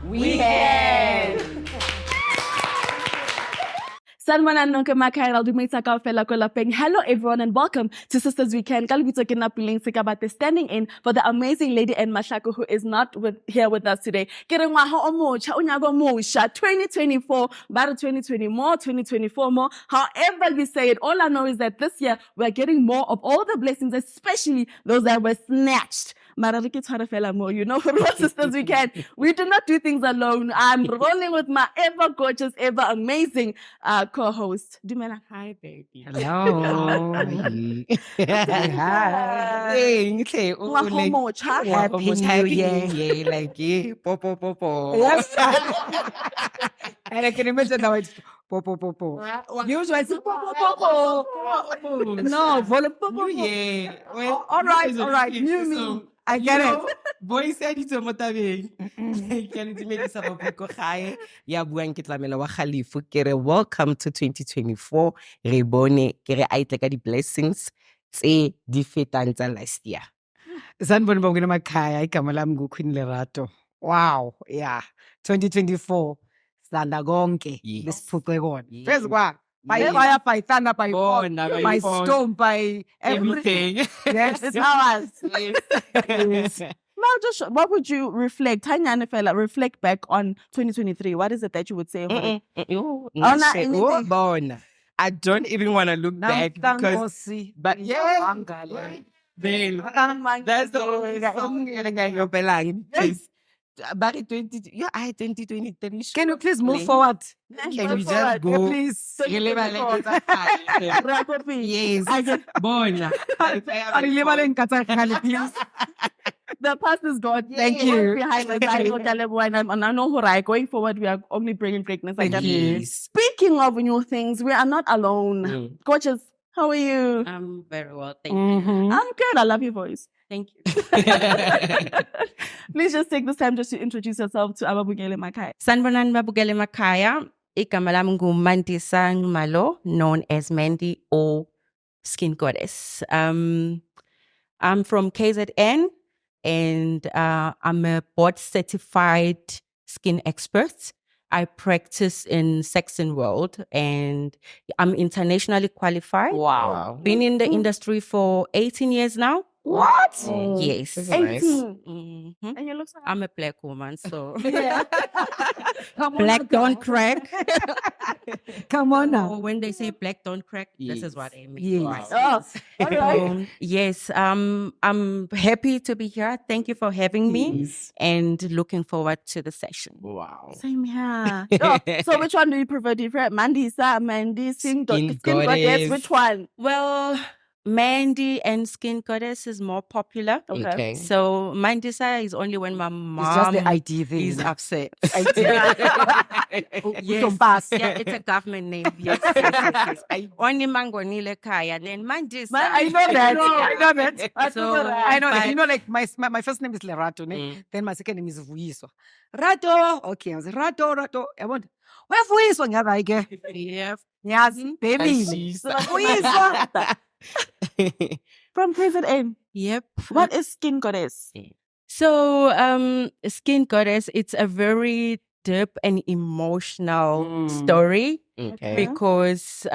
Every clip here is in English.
We can. Hello everyone and welcome to Sistas Weekend. Standing in for the amazing lady and Mashako who is not here with us today. 2024, battle 2020 more, 2024 more. However we say it, all I know is that this year we're getting more of all the blessings, especially those that were snatched. You know, for all Sisters Weekend, we do not do things alone. I'm rolling with my ever gorgeous, ever amazing co-host. Dumela. Hi, baby. Hello. Hi. Happy New Year. Like, yeah, po. Yes. And I can imagine now it's po. Usually it's po. No, New Year. Well, all right. New me. So, I get it. Boy said it's a motabing. Can it make us a boko high? Ya buang ke tlamela wa Khalifu. Kere welcome to 2024. Re bone kere a itla ka di blessings tse di fetang tsa last year. Sanibona bongena makhaya igama lami nguQueen Lerato. Wow, yeah. 2024 sanda konke Yes. lesiphuce kona. Yes. Phezu kwa by Yes. fire, by thunder, by Bona, fog, by by fog. storm, by everything. Everything. Yes, it's ours. Yes. Now, just what would you reflect? Tanya fella, reflect back on 2023. What is it that you would say? Oh, not anything. Bona. I don't even want to look back because, but yeah, then that's the only song you're playing. Yes. Back in 2023. Can you please move forward? Can we just go? Yeah, please. Yes. Bona. The past is gone. Thank you. Behind us, I know who I going forward. We are only bringing greatness. Thank you. Speaking of new things, we are not alone. Gorgeous. How are you? I'm very well, thank you. Mhm. I'm good. I love your voice. Thank you. Please just take this time just to introduce yourself to Ababugele Makai. Sanbonan Babugele Makaya, igama lami Mandisa Nxumalo, known as Mandy or Skin Goddess. I'm from KZN and I'm a board certified skin expert. I practice in Saxon World and I'm internationally qualified. Wow. Been in the industry for 18 years now. What? Yes. That's nice. 18. Mhm. And you look so I'm a black woman, so yeah. Come on black now. don't crack. Come on now. Or when they say black don't crack, this is what I mean. Yes. Oh, all right. Yes, I'm happy to be here. Thank you for having me and looking forward to the session. Wow. Same here. Oh, so which one do you prefer? Different? Mandisa, Mandy, Skin Goddess. Goddess. Which one? Well, Mandy and Skin Goddess is more popular. Okay. So Mandisa is only when my mom It's just the ID thing. is upset. Yes. Yeah, it's a government name. Yes. Only Mangonile Kaya, then Mandisa. I know that. I know that. So, I know that. but- You know, like my first name is Lerato, ne? Then my second name is Vuyiswa. Rato. Okay, I was Rato. I want. Where Vuyiswa ngaba ike? Yeah. Yes, baby. she's- Vuyiswa. From KZN. Yep. What is Skin Goddess? So, Skin Goddess, it's a very deep and emotional story Okay. because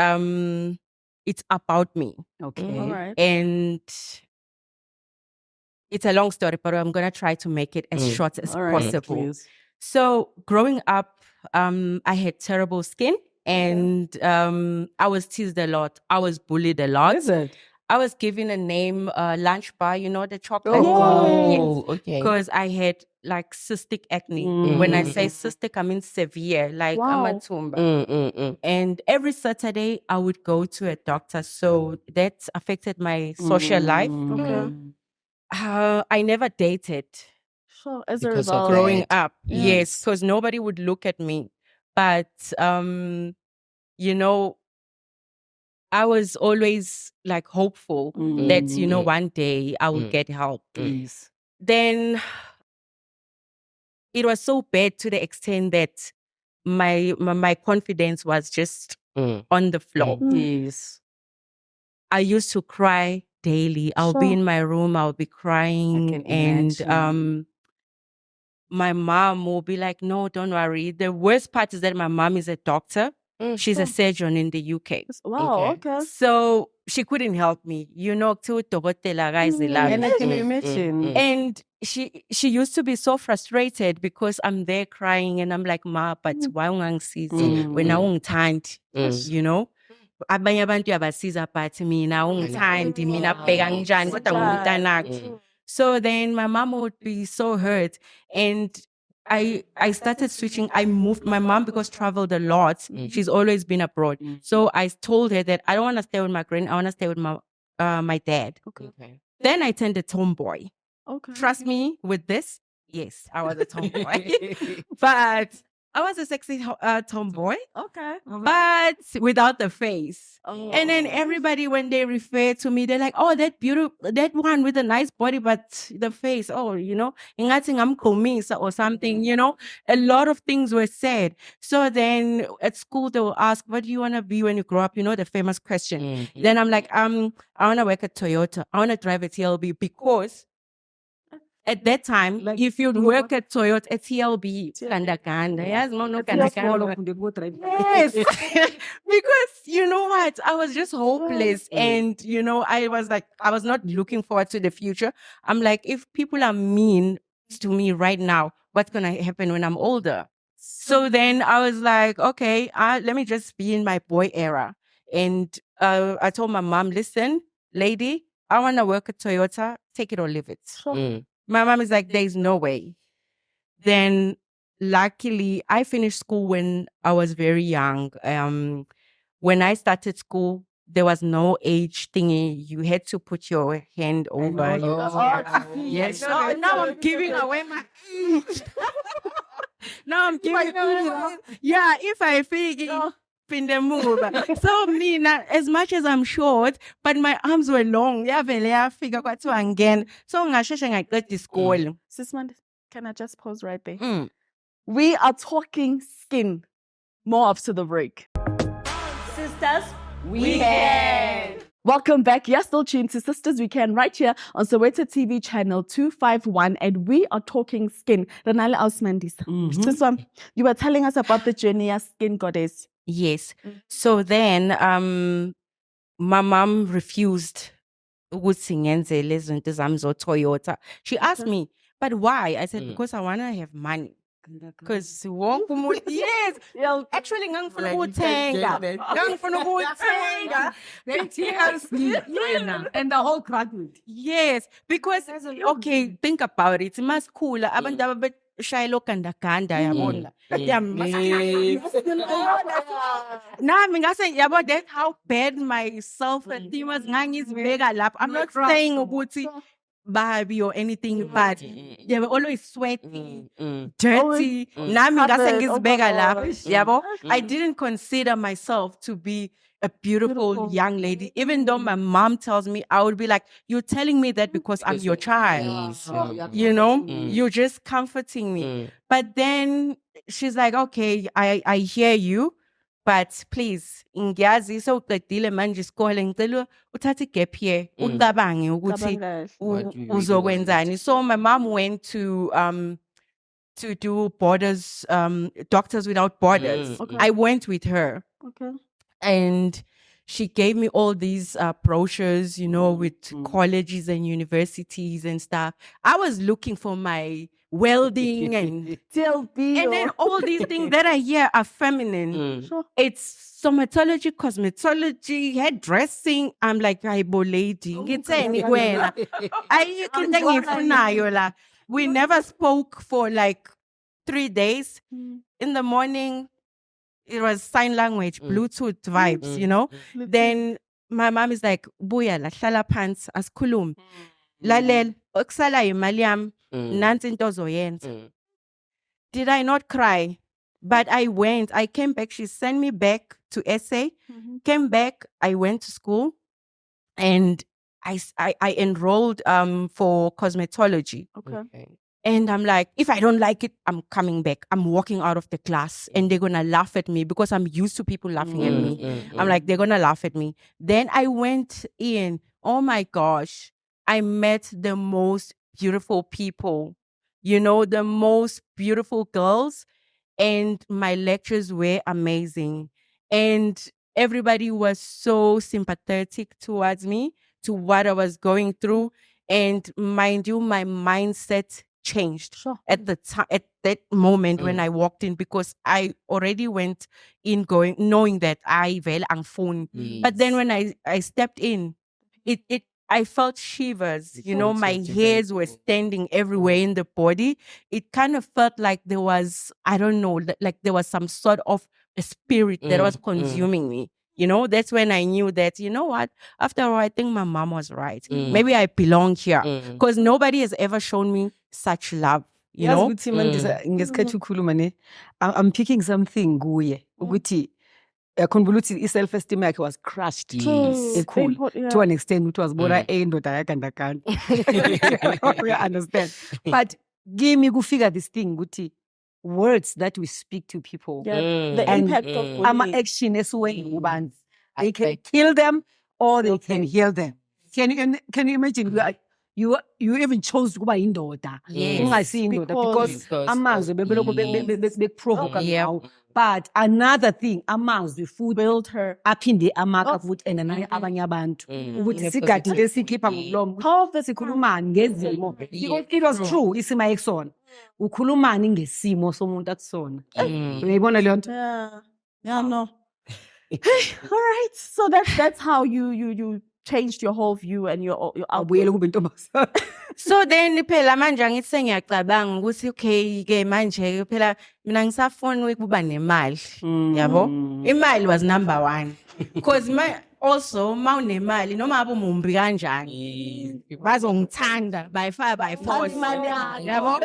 it's about me. Okay. All right. And it's a long story, but I'm going to try to make it as short as All right. possible. Please. So, growing up, I had terrible skin and I was teased a lot. I was bullied a lot. Is it? I was given a name, lunch bar, you know, the chocolate. Oh, okay. Because I had like cystic acne. When I say cystic, I mean severe, like Wow. amatumba. And every Saturday, I would go to a doctor. So that affected my social life. Okay. I never dated So as a Because of result, growing Right. up. Yes, because nobody would look at me. But, you know, I was always like hopeful that, you know, one day I would get help. Please. Then it was so bad to the extent that my confidence was just on the floor. Yes. I used to cry daily. I'll be in my room, I'll be crying. can And imagine. my mom will be like, no, don't worry. The worst part is that my mom is a doctor. She's a surgeon in the UK. Wow, Okay. okay. So she couldn't help me. You know, And I can imagine. and she used to be so frustrated because I'm there crying and I'm like, Ma, but why ungangisizi? Wena ungithandi, you know? Abanye abantu uyabasiza but mina ungithandi, mina bheka kanjani kodwa ngumntanakho. So then my mom would be so hurt and I started switching. I moved my mom because traveled a lot. She's always been abroad. So I told her that I don't want to stay with my grand. I want to stay with my dad. Okay. Then I turned a tomboy. Okay. Trust me with this. Yes, I was a tomboy, but I was a sexy tomboy, Okay. but without the face. Oh. And then everybody, when they refer to me, they're like, "Oh, that one with a nice body, but the face, oh, you know, ingathi ngamkhomisa or something, you know." A lot of things were said. So then at school, they will ask, "What do you want to be when you grow up?" You know, the famous question. Then I'm like, I want to work at Toyota. I want to drive a TLB because at that time, Like, if you'd work at Toyota, at TLB, ganda. Yes, Yes. Because you know what? I was just hopeless. And, you know, I was like, I was not looking forward to the future. I'm like, if people are mean to me right now, what's going to happen when I'm older? So then I was like, okay, let me just be in my boy era. And I told my mom, listen, lady, I want to work at Toyota. Take it or leave it. My mom is like, there's no way. Then luckily, I finished school when I was very young. When I started school, there was no age thingy. You had to put your hand over. Yes. Oh, now I'm giving away my age. Now I'm giving away. Yeah, if I figure in the move. So me, as much as I'm short, but my arms were long. Yeah, vele I figure what to again. So I got this school. Sis Mandisa, can I just pause right there? We are talking skin. More after the break. Sisters, we can. Welcome back. You're still tuned to Sisters We Can right here on Soweto TV channel 251, and we are talking skin. Renale Mandisa. Sis, you were telling us about the journey as skin goddess. Yes. So then my mom refused ukuthi ngenzele izinto zami zo-Toyota. She asked me, but why? I said, because I want to have money. Because yes, actually ngangifuna ukuthenga. And the whole crowd. Yes, because okay, think about it. Maskula abantu abashayela ogandaganda yabona. Nami ngase yabo, that's how bad my self-esteem was ngangizibeka lapho. I'm not saying ukuthi baby or anything, but they were always sweaty, dirty. Nami ngase ngizibeka lapho, yabo. I didn't consider myself to be a beautiful young lady, even though my mom tells me, I would be like, you're telling me that because I'm your child, you know, you're just comforting me. But then she's like, okay, I hear you, but please, ngiyazi so uqedile manje isikole ngicela uthathe igap year ucabange ukuthi uzokwenzani. So my mom went to do borders, Doctors Without Borders. I went with her. Okay. And she gave me all these brochures, you know, with colleges and universities and stuff. I was looking for my welding and TLB. And then all these things that I hear are feminine. It's somatology, cosmetology, hairdressing. I'm like, "Hayibo lady, ngitheni wena? Ayikho into engiyifunayo la." We never spoke for like 3 days. In the morning, it was sign language, Bluetooth vibes, you know. Then my mom is like, "Buya la, hlala phansi, asikhulume. Lalela, okusala imali yami, nansi into ozoyenza." Did I not cry? But I went. I came back. She sent me back to SA. Came back. I went to school, and I enrolled for cosmetology. Okay. And I'm like, if I don't like it, I'm coming back. I'm walking out of the class, and they're gonna laugh at me because I'm used to people laughing at me. I'm like, they're gonna laugh at me. Then I went in. Oh my gosh, I met the most beautiful people. the most beautiful girls. And my lectures were amazing. And everybody was so sympathetic towards me, to what I was going through. And mind you, my mindset changed at the time, at that moment when I walked in, because I already went in knowing that I well angfuni. But then when I stepped in, I felt shivers, my hairs were standing everywhere in the body. It kind of felt like there was, I don't know, like there was some sort of a spirit that was consuming me. That's when I knew that, what, after all, I think my mom was right. Maybe I belong here, because nobody has ever shown me such love, Yazi ukuthi Mandisa ngesikhathi ukhuluma ne, I'm picking something kuye ukuthi yakhumbula ukuthi i-self esteem yakhe was crushed ekhulu to an extent ukuthi wazibona eyindoda yakandakanda. We understand, but kimi kufika this thing ukuthi words that we speak to people, The and impact of ama-action esiwenza kubantu, they can kill them or they can heal them. Can you imagine? You even chose ukuba indoda ungasiyo indoda because amazwi bebeloko bekuprovoka ngawo. But another thing, amazwi futhi build her. aphinde amaka futhi and naye abanye abantu ukuthi sigadi into esikhipha ngomlomo sikhulumani ngezimo, because it was true isima ekusona, ukhulumani ngesimo somuntu akusona. Uyayibona leyo nto? Yeah, no. All right, so that's how you changed your whole view and your Abuyele kube intombazana. So then phela manje angithi sengiyacabanga ukuthi okay ke manje phela mina ngisafuna ukuba nemali, yabo. Imali was number one, because also mawunemali noma abe umumbi kanjani bazongithanda by fire by force, yabo.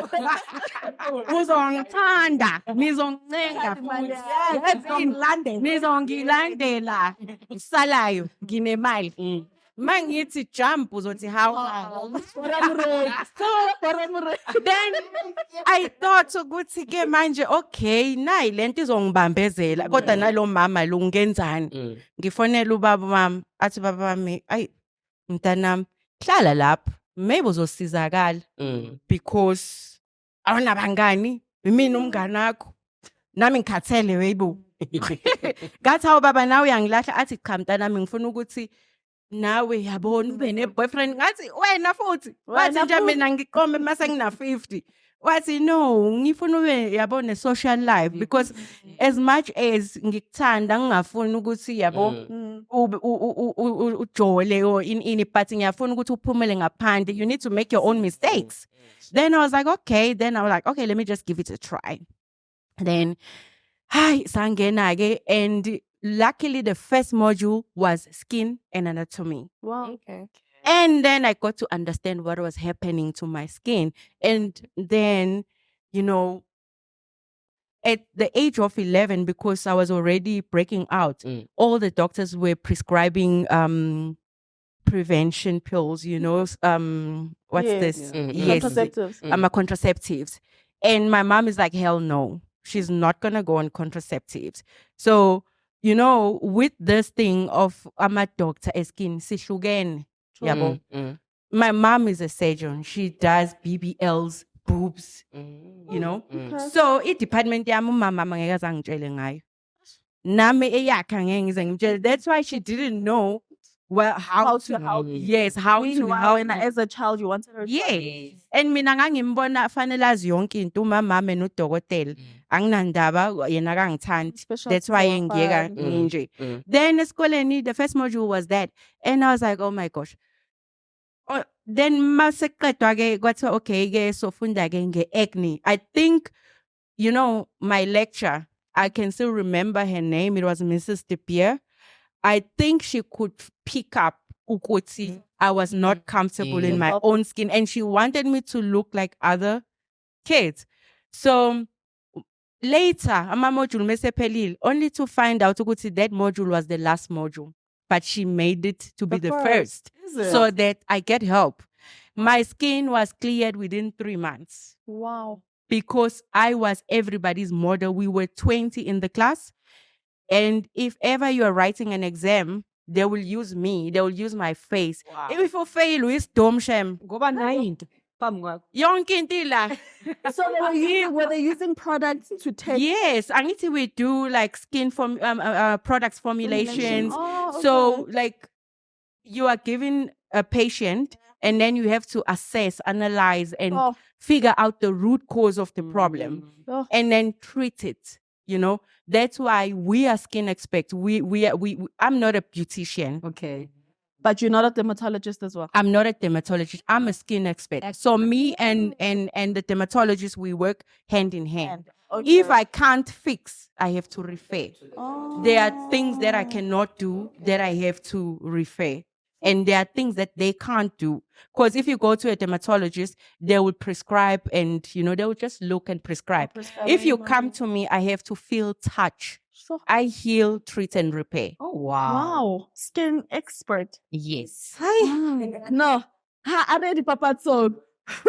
Uzongithanda, nizoncenga futhi, nizongilandela, isalayo nginemali. Mangithi jump uzothi how. Then I thought ukuthi ke manje okay nayi lento izongibambezela, kodwa nalo mama lo ngenzani. Ngifonela ubaba mama, athi baba wami, ayi mntanami hlala lapha, maybe uzosizakala, because awunabangani, mina umngani wakho, nami ngikhathele weyibo. Ngathi hawu baba nawe uyangilahla, athi cha mntanami ngifuna ukuthi nawe yabona ube ne-boyfriend. Ngathi wena futhi wathi nje mina ngiqome mase ngina 50. Wathi no, ngifuna ube yabona ne-social life, because as much as ngikuthanda ngingafuni ukuthi yabo ujole or ini, but ngiyafuna ukuthi uphumele ngaphandle, you need to make your own mistakes. Then I was like okay, let me just give it a try. Then sangena ke, and luckily the first module was skin and anatomy. Wow. Okay. And then I got to understand what was happening to my skin. And then, at the age of 11, because I was already breaking out, all the doctors were prescribing prevention pills, what's this? Yes. Contraceptives. Contraceptives. And my mom is like, hell no, she's not going to go on contraceptives. So, with this thing of my doctor skin, sihlukene, yabo. My mom is a surgeon. She does BBLs, boobs, Okay. So department yami umama ngeke azangitshele ngayo. Nami eyakhe angeke ngize ngimtshele. That's why she didn't know how to help. Yes, how to help. And as a child, you wanted her to Yes. And mina ngangimbona fanele azi yonke into, umama nodokotela. Anginandaba yena akangithandi. Special That's why to ngiyeka find. nje. Then esikoleni the first module was that, and I was like, oh my gosh. Then maseqedwa ke kwathiwa okay ke sofunda ke nge-acne. I think my lecture, I can still remember her name. It was Mrs. De Beer. I think she could pick up ukuthi I was not comfortable in my own skin, and she wanted me to look like other kids. So later, ama module mesephelile, only to find out ukuthi that module was the last module, but she made it to be the first, so that I get help. My skin was cleared within 3 months. Wow. Because I was everybody's model. We were 20 in the class. And if ever you are writing an exam, they will use me. They will use my face. Wow. If you fail, it's dumb shame. Ngoba nayo into Yonke into la. So were they using products to take? Yes, I need to we do like skin products formulations. Oh, So okay. like you are giving a patient and then you have to assess, analyze and Oh. figure out the root cause of the problem Oh. and then treat it. You know, that's why we are skin experts. I'm not a beautician. Okay. But you're not a dermatologist as well. I'm not a dermatologist. I'm a skin expert. So me and the dermatologist, we work hand in hand. Okay. If I can't fix, I have to refer. Oh. There are things that I cannot do that I have to refer. And there are things that they can't do. Because if you go to a dermatologist, they will prescribe and, you know, they will just look and prescribe. If you come to me, I have to feel touch. Sure. I heal, treat, and repair. Oh, wow. Wow. Skin expert. Yes. No. Ha already Papa so.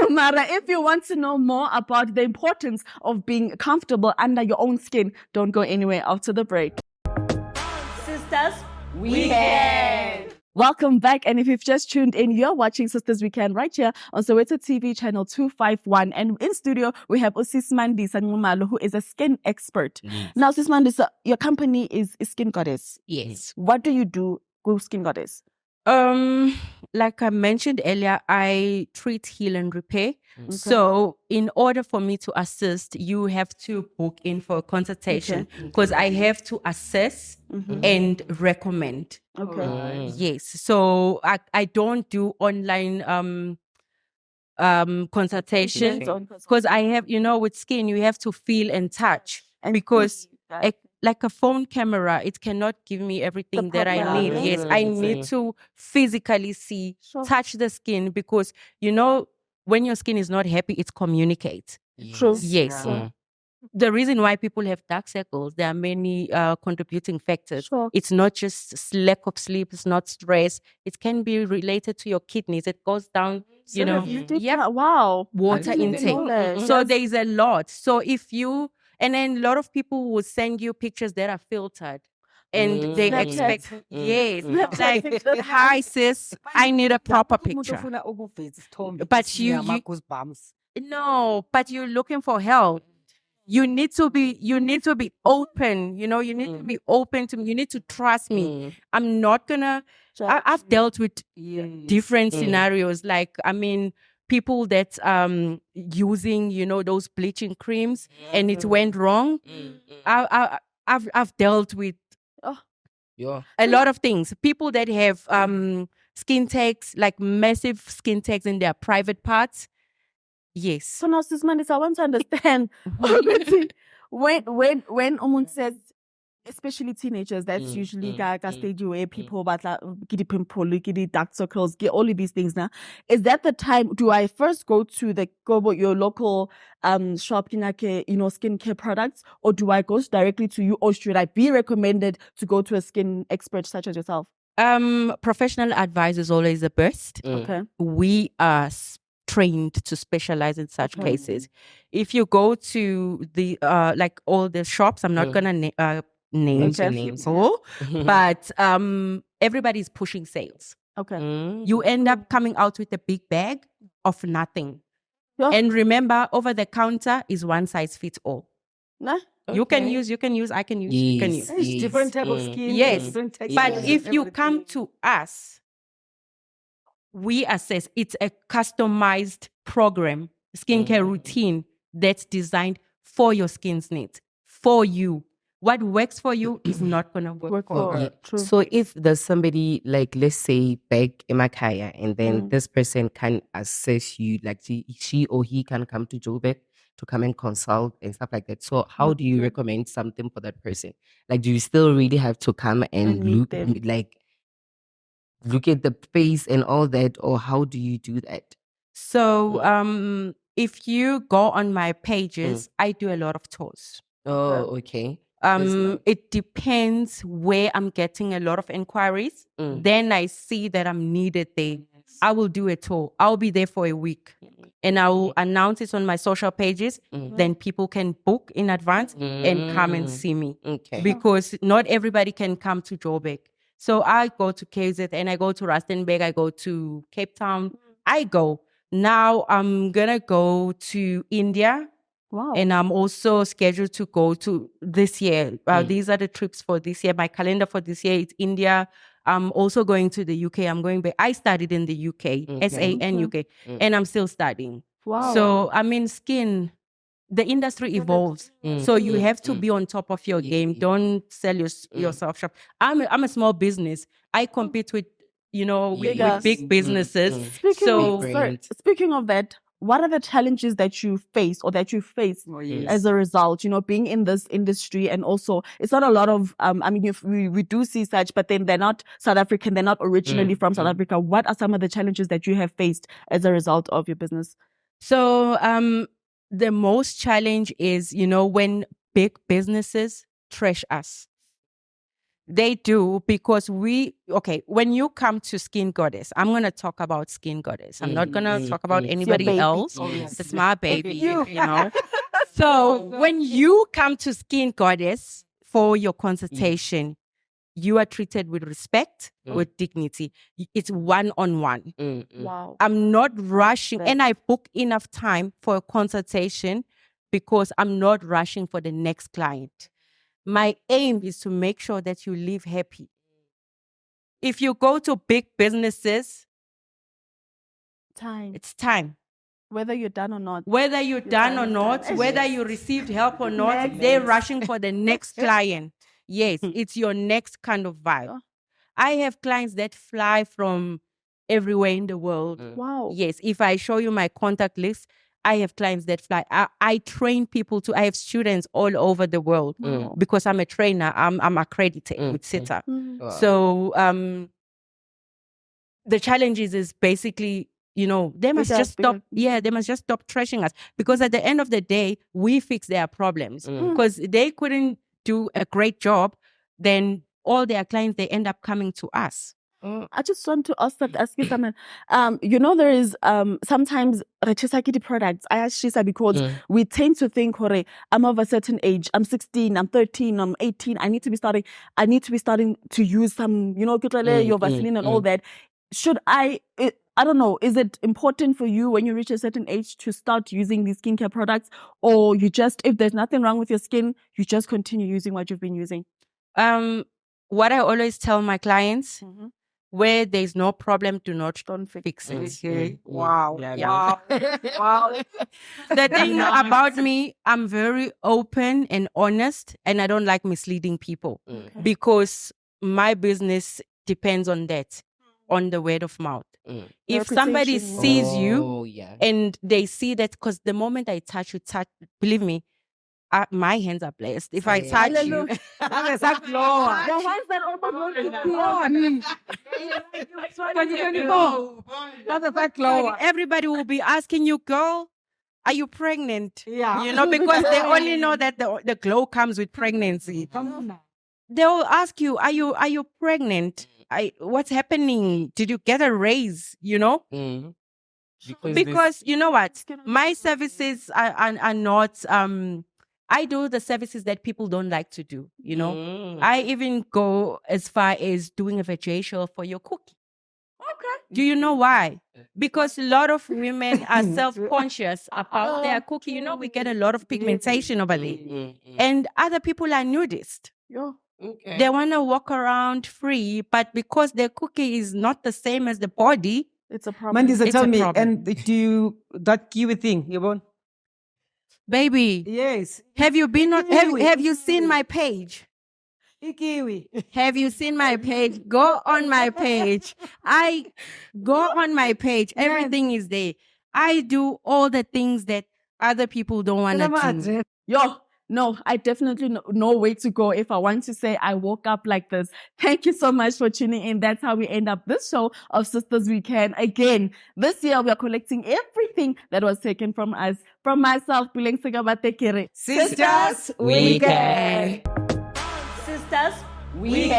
Mara, if you want to know more about the importance of being comfortable under your own skin, don't go anywhere after the break. Sisters, Weekend. Welcome back. And if you've just tuned in, you're watching Sisters Weekend right here on Soweto TV channel 251. And in studio, we have Sis Mandisa Nxumalo, who is a skin expert. Yes. Now, Sis Mandisa, your company is Skin Goddess. Yes. What do you do with Skin Goddess? Like I mentioned earlier, I treat, heal, and repair. Okay. So, in order for me to assist, you have to book in for a consultation because I have to assess and recommend. Okay. Yes. So I don't do online consultation because I have, you know, with skin you have to feel and touch, and because like a phone camera, it cannot give me everything that I proper- need. Yeah. Yes, I need to physically see, Sure. touch the skin, because you know when your skin is not happy, it communicates. True. Yes. Yeah. The reason why people have dark circles, there are many contributing factors. Sure. It's not just lack of sleep, it's not stress. It can be related to your kidneys. It goes down, you know, Yeah. Wow. water I didn't intake. know that. So there is a lot. So if you, and then a lot of people will send you pictures that are filtered. And they Snapchat. expect, yes, Snapchat pictures. like, hi sis, I need a proper picture. But But you- No, but you're looking for help. You need to be open, you know, you need to be open to me. You need to trust me. I'm not gonna, I've dealt with different scenarios. Like, I mean, people that using, you know, those bleaching creams and it went wrong. I've dealt with Yeah. a lot of things. People that have skin tags, like massive skin tags in their private parts. Yes. So now, Sis Mandisa, I want to understand when someone says, especially teenagers, that's usually the stage where people about get the pimple, get the dark circles, get all of these things now. Is that the time? Do I first go to your local shop, you know, skincare products, or do I go directly to you, or should I be recommended to go to a skin expert such as yourself? Professional advice is always the best. Okay. We are trained to specialize in such cases. If you go to the like all the shops, I'm not gonna name Names. people, but everybody's pushing sales. Okay. You end up coming out with a big bag of nothing. Yeah. And remember, over the counter is one size fits all. Nah? You can use, I can use, you can use. It's different type of skin. Yes, different textures, But if you come everything. to us, we assess. It's a customized program, skincare routine that's designed for your skin's needs, for you. What works for you is not going to work for her. True. So if there's somebody, like, let's say back in Makaya, and then this person can assess you, like she or he can come to Joburg to come and consult and stuff like that. So how do you recommend something for that person? Like, do you still really have to come and meet look, them. like, look at the face and all that, or how do you do that? So if you go on my pages, I do a lot of tours. Oh, okay. It depends where I'm getting a lot of inquiries. Then I see that I'm needed there. I will do a tour. I'll be there for a week. And I will announce it on my social pages. Then people can book in advance and come and see me. Okay. Because not everybody can come to Joburg. So I go to KZ and I go to Rustenburg. I go to Cape Town. I go. now I'm gonna go to India. Wow. And I'm also scheduled to go to this year. These are the trips for this year. My calendar for this year is India. I'm also going to the UK. I'm going back. I studied in the UK, SAN UK, and I'm still studying. Wow. So, I mean, skin, the industry evolves. So you have to be on top of your game. Don't sell yourself short. I'm a small business. I compete with, with big businesses. Speaking of that, what are the challenges that you face or that you face as a result, being in this industry? And also, it's not a lot of, if we do see such, but then they're not South African, they're not originally from South Africa. What are some of the challenges that you have faced as a result of your business? So, the most challenge is, when big businesses trash us. They do, because when you come to Skin Goddess, I'm going to talk about Skin Goddess. I'm not going to talk about anybody else. It's my baby, So when you come to Skin Goddess for your consultation, you are treated with respect, with dignity. It's one-on-one. Wow. I'm not rushing, and I book enough time for a consultation because I'm not rushing for the next client. My aim is to make sure that you live happy. If you go to big businesses, it's time. Whether you're done or not. Whether you're done or not, whether you received help or not, they're rushing for the next client. Yes, it's your next kind of vibe. I have clients that fly from everywhere in the world. Wow. Yes, if I show you my contact list, I have clients that fly. I train people I have students all over the world because I'm a trainer. I'm accredited with Sistas. So the challenge is basically, they must just stop. Yeah, they must just stop trashing us, because at the end of the day, we fix their problems. Because they couldn't do a great job, then all their clients, they end up coming to us. I just want to ask you something. There is sometimes rechisakiti products. I ask Shisa because we tend to think, I'm of a certain age. I'm 16. I'm 13. I'm 18. I need to be starting to use some, your Vaseline and all that. Should I don't know. Is it important for you when you reach a certain age to start using these skincare products, or you just, if there's nothing wrong with your skin, you just continue using what you've been using? What I always tell my clients. Where there's no problem, don't fix it. Okay. Wow. Wow. Wow. The thing about me, I'm very open and honest, and I don't like misleading people because my business depends on that, on the word of mouth. If somebody sees you and they see that, because the moment I touch you, believe me, my hands are blessed. If I touch you, That's a glow. The ones that That's a glow. everybody will be asking you, girl, are you pregnant? Yeah. Because they only know that the glow comes with pregnancy. They'll ask you, are you pregnant? What's happening? Did you get a raise? Because you know what? My services are not I do the services that people don't like to do, I even go as far as doing a facial for your cookie. Okay. Do you know why? Because a lot of women are self-conscious about their cookie. We get a lot of pigmentation over there. And other people are nudist. Yeah. Okay. They want to walk around free, but because their cookie is not the same as the body, it's a problem. Mandisa, It's tell a me, problem. and do you, that kiwi thing, Yvonne? baby, Yes. have you been on, have you seen my page? Kiwi. Have you seen my page? Go on my page. I go on my page. Everything is there. I do all the things that other people don't want to do. Yo, no, I definitely know where to go if I want to say I woke up like this. Thank you so much for tuning in. That's how we end up this show of Sisters Weekend. Again, this year we are collecting everything that was taken from us. From myself, Bileng Sigabatekere. Sisters Weekend. Sisters Weekend.